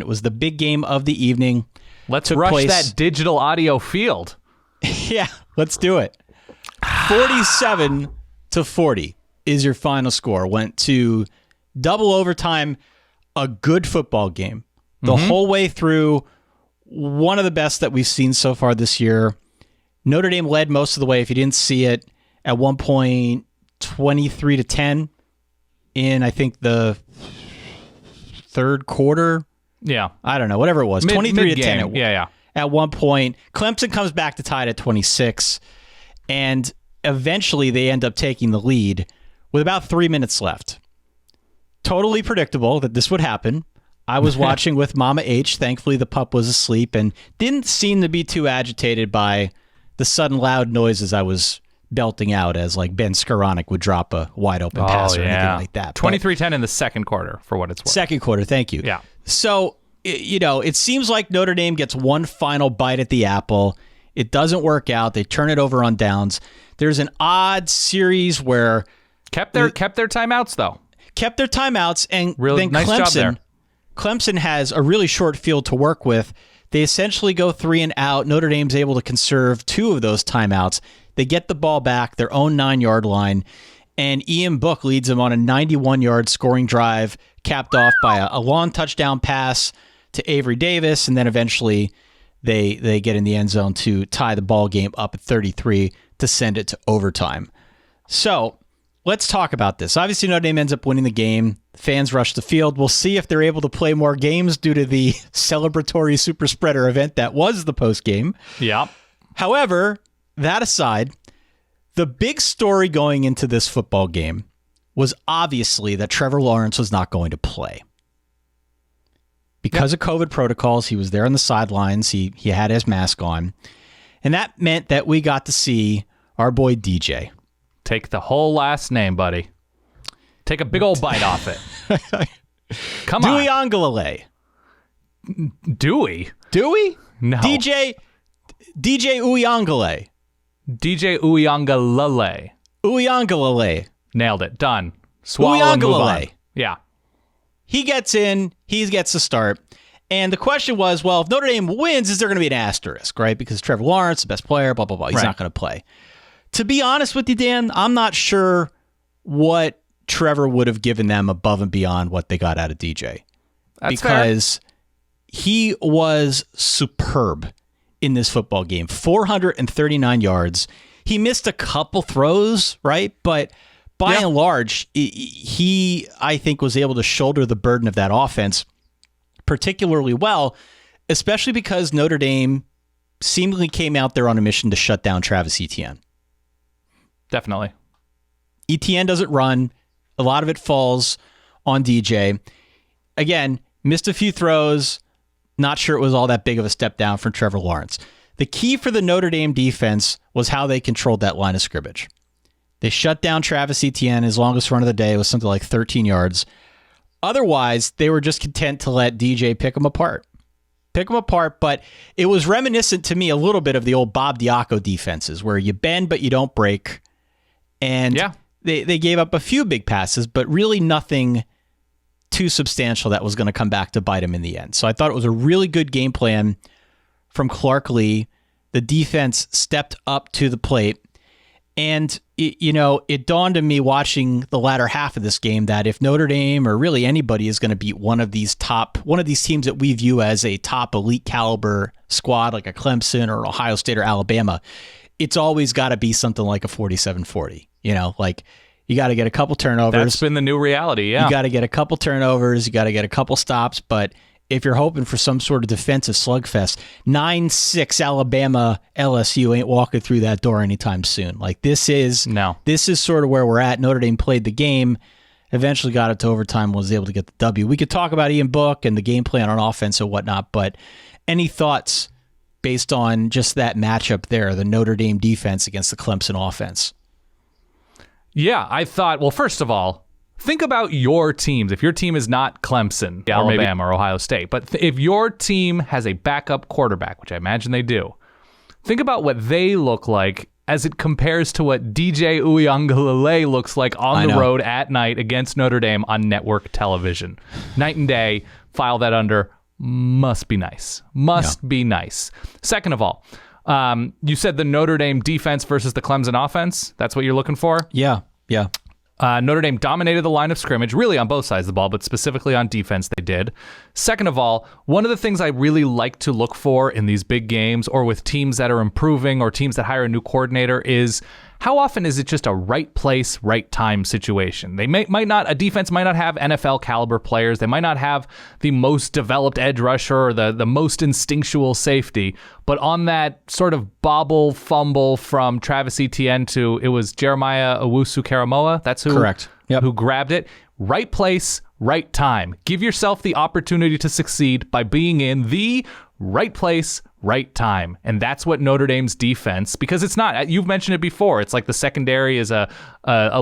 It was the big game of the evening. Let's rush that digital audio field. Yeah, let's do it. 47-40 is your final score. Went to double overtime. A good football game. The whole way through. One of the best that we've seen so far this year. Notre Dame led most of the way. If you didn't see it, at one point, 23-10 in, I think, the third quarter. Yeah. I don't know. Whatever it was. 23-10. Yeah. At one point. Clemson comes back to tie it at 26. And eventually they end up taking the lead with about 3 minutes left. Totally predictable that this would happen. I was watching with Mama H. Thankfully, the pup was asleep and didn't seem to be too agitated by the sudden loud noises I was belting out as like Ben Skoranek would drop a wide open pass or anything like that. 23-10 in the second quarter, for what it's worth. Second quarter, thank you. Yeah. So, it seems like Notre Dame gets one final bite at the apple. It doesn't work out. They turn it over on downs. There's an odd series where... Kept their timeouts, though. Kept their timeouts, and really then nice job there. Clemson has a really short field to work with. They essentially go 3 and out. Notre Dame's able to conserve 2 of those timeouts. They get the ball back, their own 9-yard line, and Ian Book leads them on a 91-yard scoring drive, capped off by a long touchdown pass to Avery Davis, and then eventually they get in the end zone to tie the ball game up at 33 to send it to overtime. So let's talk about this. Obviously, Notre Dame ends up winning the game. Fans rush the field. We'll see if they're able to play more games due to the celebratory super spreader event that was the post game. Yeah. However, that aside, the big story going into this football game was obviously that Trevor Lawrence was not going to play. Because of COVID protocols, he was there on the sidelines. He had his mask on. And that meant that we got to see our boy DJ. Take the whole last name, buddy. Take a big old bite off it. Come on. Uigalelei. Dewey? Dewey? No. DJ Uigalelei. DJ Uigalelei. Uigalelei. Nailed it. Done. Swallow and move on. Yeah. He gets in. He gets the start. And the question was, well, if Notre Dame wins, is there going to be an asterisk, right? Because Trevor Lawrence, the best player, blah, blah, blah. He's not going to play. To be honest with you, Dan, I'm not sure what Trevor would have given them above and beyond what they got out of DJ. That's because he was superb in this football game. 439 yards. He missed a couple throws, right? But by and large, he, I think, was able to shoulder the burden of that offense particularly well, especially because Notre Dame seemingly came out there on a mission to shut down Travis Etienne. Definitely. Etienne doesn't run. A lot of it falls on DJ. Again, missed a few throws. Not sure it was all that big of a step down from Trevor Lawrence. The key for the Notre Dame defense was how they controlled that line of scrimmage. They shut down Travis Etienne. His longest run of the day was something like 13 yards. Otherwise, they were just content to let DJ pick them apart. But it was reminiscent to me a little bit of the old Bob Diaco defenses where you bend but you don't break. And they gave up a few big passes, but really nothing too substantial that was going to come back to bite him in the end. So I thought it was a really good game plan from Clark Lee. The defense stepped up to the plate. And, it dawned on me watching the latter half of this game that if Notre Dame or really anybody is going to beat one of these teams that we view as a top elite caliber squad like a Clemson or Ohio State or Alabama, it's always got to be something like a 47-40. You got to get a couple turnovers. That's been the new reality, yeah. You got to get a couple turnovers. You got to get a couple stops. But if you're hoping for some sort of defensive slugfest, 9-6 Alabama LSU ain't walking through that door anytime soon. This is sort of where we're at. Notre Dame played the game, eventually got it to overtime, was able to get the W. We could talk about Ian Book and the game plan on offense and whatnot, but any thoughts based on just that matchup there, the Notre Dame defense against the Clemson offense? Yeah, I thought, well, first of all, think about your teams. If your team is not Clemson, Alabama, or Ohio State, but if your team has a backup quarterback, which I imagine they do, think about what they look like as it compares to what DJ Uigalelei looks like on the road at night against Notre Dame on network television. Night and day, file that under must be nice. Must be nice. Second of all, you said the Notre Dame defense versus the Clemson offense. That's what you're looking for? Yeah. Notre Dame dominated the line of scrimmage, really on both sides of the ball, but specifically on defense they did. Second of all, one of the things I really like to look for in these big games or with teams that are improving or teams that hire a new coordinator is how often is it just a right place, right time situation? A defense might not have NFL caliber players. They might not have the most developed edge rusher or the most instinctual safety. But on that sort of bobble fumble from Travis Etienne to, it was Jeremiah Owusu-Karamoah. That's who, correct. Yep. Who grabbed it. Right place, right time. Give yourself the opportunity to succeed by being in the right place, right time. And that's what Notre Dame's defense, because it's not, you've mentioned it before, it's like the secondary is a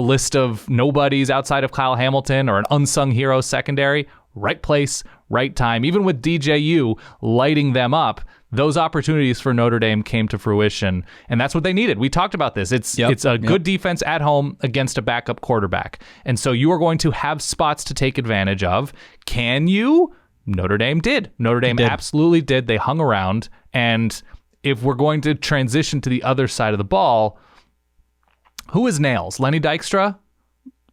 list of nobodies outside of Kyle Hamilton or an unsung hero secondary. Right place, right time. Even with DJU lighting them up, those opportunities for Notre Dame came to fruition, and that's what they needed. We talked about this. It's a good defense at home against a backup quarterback, and so you are going to have spots to take advantage of. Can you? Notre Dame did. Notre Dame absolutely did. They hung around, and if we're going to transition to the other side of the ball, who is Nails? Lenny Dykstra?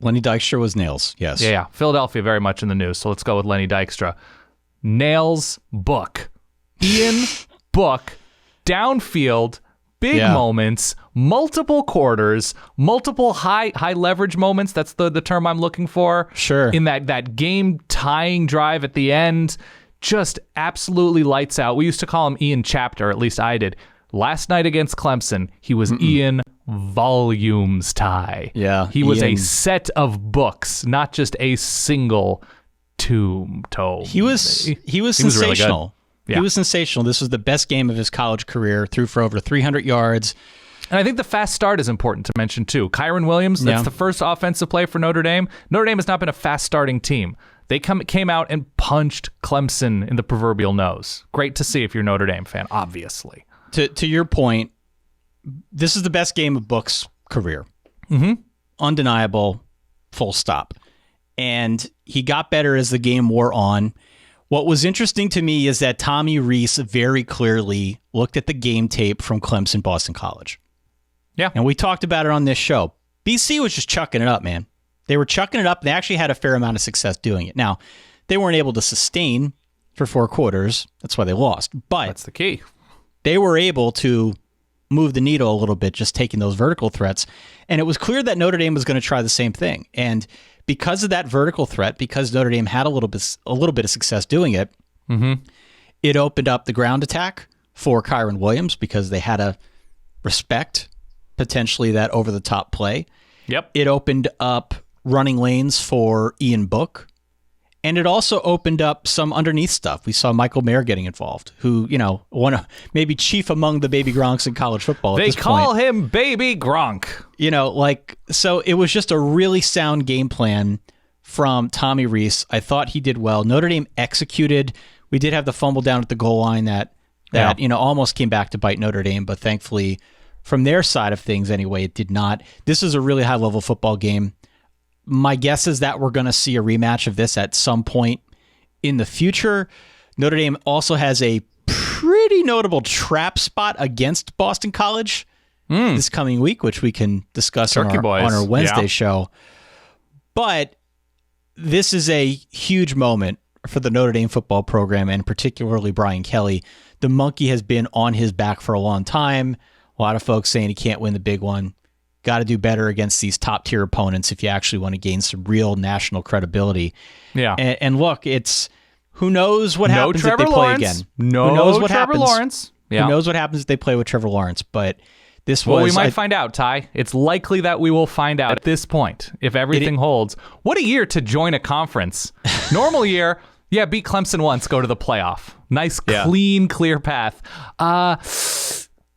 Lenny Dykstra was Nails, yes. Yeah. Philadelphia very much in the news, so let's go with Lenny Dykstra. Nails book. Ian Book, downfield, big moments, multiple quarters, multiple high leverage moments. That's the term I'm looking for. Sure. In that game tying drive at the end, just absolutely lights out. We used to call him Ian Chapter, at least I did. Last night against Clemson, he was Ian Volumes tie. Yeah. He was a set of books, not just a single tome. He was sensational. Really good. Yeah. He was sensational. This was the best game of his college career. Threw for over 300 yards. And I think the fast start is important to mention, too. Kyren Williams, that's the first offensive play for Notre Dame. Notre Dame has not been a fast-starting team. They came out and punched Clemson in the proverbial nose. Great to see if you're a Notre Dame fan, obviously. To your point, this is the best game of Book's career. Undeniable, full stop. And he got better as the game wore on. What was interesting to me is that Tommy Rees very clearly looked at the game tape from Clemson Boston College. Yeah. And we talked about it on this show. BC was just chucking it up, man. They were chucking it up. They actually had a fair amount of success doing it. Now, they weren't able to sustain for 4 quarters. That's why they lost. But that's the key. They were able to move the needle a little bit, just taking those vertical threats. And it was clear that Notre Dame was going to try the same thing. And because of that vertical threat, because Notre Dame had a little bit of success doing it, it opened up the ground attack for Kyren Williams because they had to respect potentially that over-the-top play. Yep. It opened up running lanes for Ian Book, and it also opened up some underneath stuff. We saw Michael Mayer getting involved, who, maybe chief among the baby Gronks in college football. They call him Baby Gronk. So it was just a really sound game plan from Tommy Rees. I thought he did well. Notre Dame executed. We did have the fumble down at the goal line that almost came back to bite Notre Dame, but thankfully from their side of things anyway, it did not. This is a really high-level football game. My guess is that we're going to see a rematch of this at some point in the future. Notre Dame also has a pretty notable trap spot against Boston College this coming week, which we can discuss on our Wednesday show. But this is a huge moment for the Notre Dame football program, and particularly Brian Kelly. The monkey has been on his back for a long time. A lot of folks saying he can't win the big one. Got to do better against these top-tier opponents if you actually want to gain some real national credibility. Yeah. And look, it's who knows what happens if they play again. Who knows what happens? Lawrence. Yeah. Who knows what happens if they play with Trevor Lawrence? But this was... Well, we might find out, Ty. It's likely that we will find out at this point if everything holds. What a year to join a conference. Normal year, beat Clemson once, go to the playoff. Nice, clean, clear path.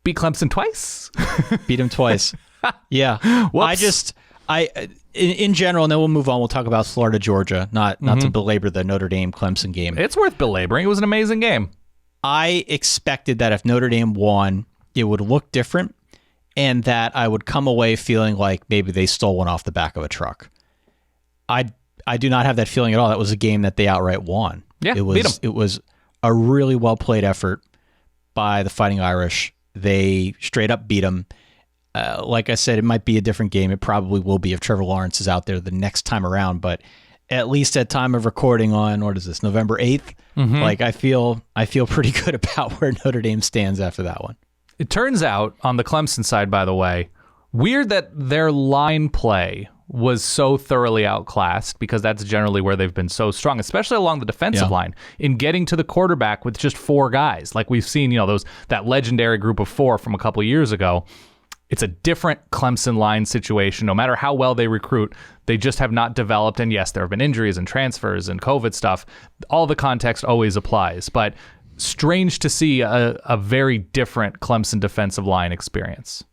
Beat Clemson twice? Beat him twice. Yeah. Whoops. In general, and then we'll move on. We'll talk about Florida, Georgia, not to belabor the Notre Dame Clemson game. It's worth belaboring. It was an amazing game. I expected that if Notre Dame won, it would look different, and that I would come away feeling like maybe they stole one off the back of a truck. I do not have that feeling at all. That was a game that they outright won. Yeah, it was a really well-played effort by the Fighting Irish. They straight up beat them. Like I said, it might be a different game. It probably will be if Trevor Lawrence is out there the next time around, but at least at time of recording on, what is this, November 8th? Like I feel pretty good about where Notre Dame stands after that one. It turns out, on the Clemson side, by the way, weird that their line play was so thoroughly outclassed, because that's generally where they've been so strong, especially along the defensive line, in getting to the quarterback with just 4 guys. Like we've seen, that legendary group of 4 from a couple of years ago. It's a different Clemson line situation. No matter how well they recruit, they just have not developed. And yes, there have been injuries and transfers and COVID stuff. All the context always applies. But strange to see a very different Clemson defensive line experience.